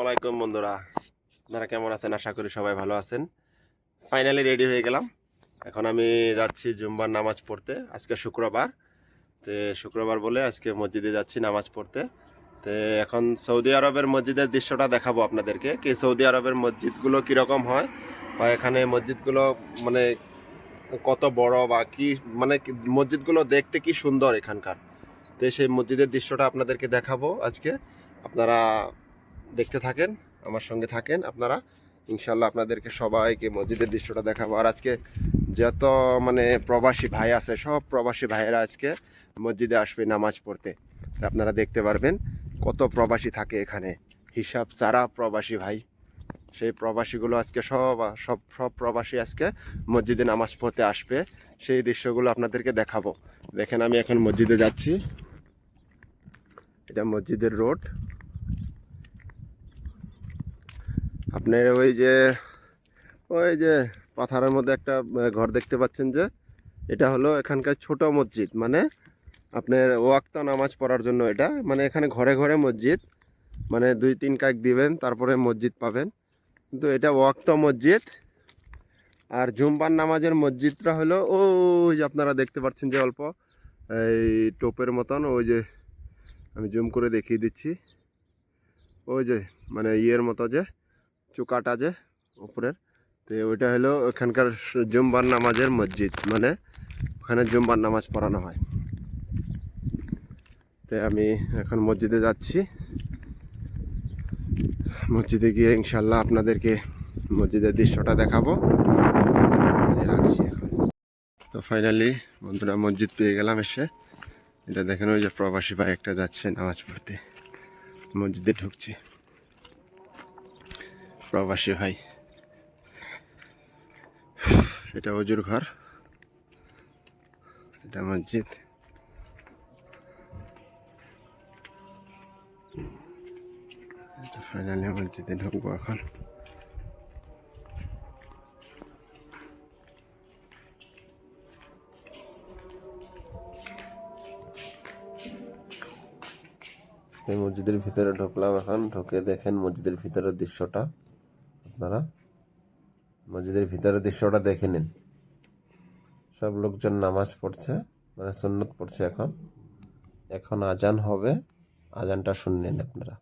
আলাইকুম বন্ধুরা, আপনারা কেমন আছেন? আশা করি সবাই ভালো আছেন। ফাইনালি রেডি হয়ে গেলাম। এখন আমি যাচ্ছি জুম্বার নামাজ পড়তে। আজকে শুক্রবার, শুক্রবার বলে আজকে মসজিদে যাচ্ছি নামাজ পড়তে। এখন সৌদি আরবের মসজিদের দৃশ্যটা দেখাবো আপনাদেরকে, কি সৌদি আরবের মসজিদগুলো কীরকম হয় বা এখানে মসজিদগুলো মানে কত বড় বা কি মানে মসজিদগুলো দেখতে কি সুন্দর এখানকার। সেই মসজিদের দৃশ্যটা আপনাদেরকে দেখাবো আজকে। আপনারা দেখতে থাকেন, আমার সঙ্গে থাকেন আপনারা। ইনশাল্লাহ আপনাদেরকে সবাইকে মসজিদের দৃশ্যটা দেখাবো। আর আজকে যত মানে প্রবাসী ভাই আছে, সব প্রবাসী ভাইয়েরা আজকে মসজিদে আসবে নামাজ পড়তে। আপনারা দেখতে পারবেন কত প্রবাসী থাকে এখানে, হিসাব ছাড়া প্রবাসী ভাই। সেই প্রবাসীগুলো আজকে সব সব সব প্রবাসী আজকে মসজিদে নামাজ পড়তে আসবে। সেই দৃশ্যগুলো আপনাদেরকে দেখাবো। দেখেন আমি এখন মসজিদে যাচ্ছি। এটা মসজিদের রোড। আপনার ওই যে পাথরের মধ্যে একটা ঘর দেখতে পাচ্ছেন, যে এটা হলো এখানকার ছোট মসজিদ। মানে আপনার ওয়াক্ত নামাজ পড়ার জন্য এটা, মানে এখানে ঘরে ঘরে মসজিদ, মানে 2-3 কাক দিবেন তারপরে মসজিদ পাবেন, কিন্তু এটা ওয়াক্ত মসজিদ। আর জুম্বার নামাজের মসজিদটা হলো ওই যে আপনারা দেখতে পাচ্ছেন যে অল্প এই টোপের মতন, ওই যে আমি জুম করে দেখিয়ে দিচ্ছি, ওই যে মানে ইয়ের মতো যে চুকাটা যে উপরের, ওইটা হলো ওখানকার জুম্বার নামাজের মসজিদ। মানে ওখানে জুম্বার নামাজ পড়ানো হয়। আমি এখন মসজিদে যাচ্ছি। মসজিদে গিয়ে ইনশাল্লাহ আপনাদেরকে মসজিদের দৃশ্যটা দেখাবো। রাখছি এখন। তো ফাইনালি বন্ধুরা মসজিদ পেয়ে গেলাম এসে। এটা দেখেন ওই যে প্রবাসী ভাই একটা যাচ্ছে নামাজ পড়তে, মসজিদে ঢুকছে প্রবাসী ভাই। এটা হুজুর ঘর, এটা মসজিদ। ফাইনালি মসজিদে ঢুকবো এখন। এই মসজিদের ভিতরে ঢুকলাম এখন। ঢুকে দেখেন মসজিদের ভিতরের দৃশ্যটা। আপনারা মসজিদের ভিতরের দৃশ্যটা দেখে নিন। সব লোকজন নামাজ পড়ছে, মানে সুন্নত পড়ছে। এখন আজান হবে, আজানটা শুনলেন আপনারা।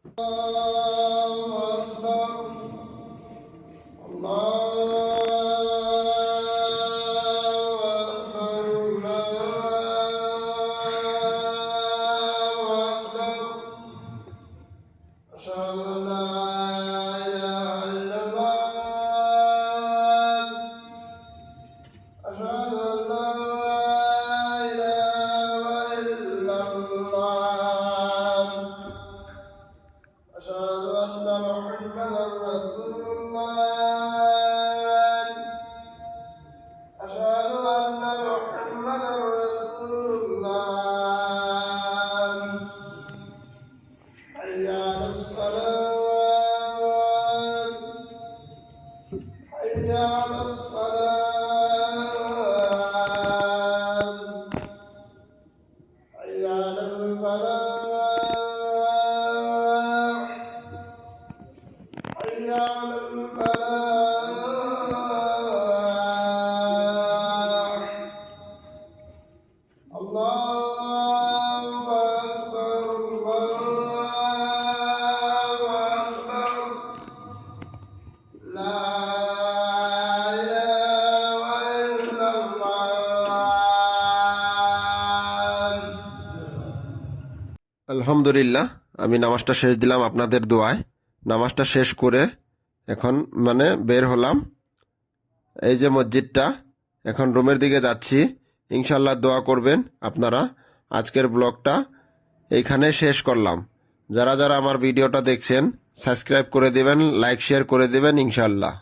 আলহামদুলিল্লাহ, আমি নামাজটা শেষ দিলাম আপনাদের দোয়ায়। নামাজটা শেষ করে এখন মানে বের হলাম। এই যে মসজিদটা, এখন রুমের দিকে যাচ্ছি। ইনশাল্লাহ দোয়া করবেন আপনারা। আজকের ব্লগটা এইখানে শেষ করলাম। যারা যারা আমার ভিডিওটা দেখছেন সাবস্ক্রাইব করে দেবেন, লাইক শেয়ার করে দেবেন ইনশাল্লাহ।